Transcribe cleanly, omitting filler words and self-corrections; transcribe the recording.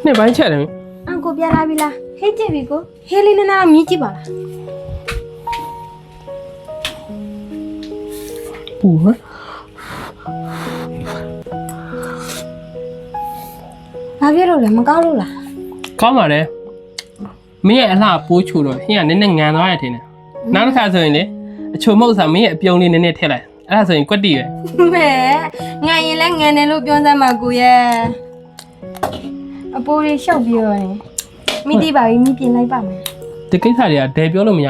နှစ်ပိုင်းချက်တယ် အန်ကိုပြန်လာပြီလားဟဲ့ကြည့်ပြီကိုဟဲလေးနည်းနည်းမြည်ကြည့်ပါလား ပူဟမ် ဘာဖြစ်လို့လဲမကောင်းလို့လား ကောင်းပါလေမင်းရဲ့အလှပိုးချူတော့ဟင်းကနည်းနည်းငံသွားရထင်တယ်နောက်တစ်ခါဆိုရင်လေအချိုမဟုတ်စားမင်းရဲ့အပြုံးလေးနည်းနည်းထည့်လိုက်အဲ့ဒါဆိုရင်ကွက်တီပဲ မဲငန်ရင်လဲငန်တယ်လို့ပြောစမ်းပါကိုရဲ့အပိုးလေးရှောက်ပြီးတော့မိတိပါပြီမိပြင်လိုက်ပါမယ် ဒီကိစ္စတွေကဒဲပြောလို့မရ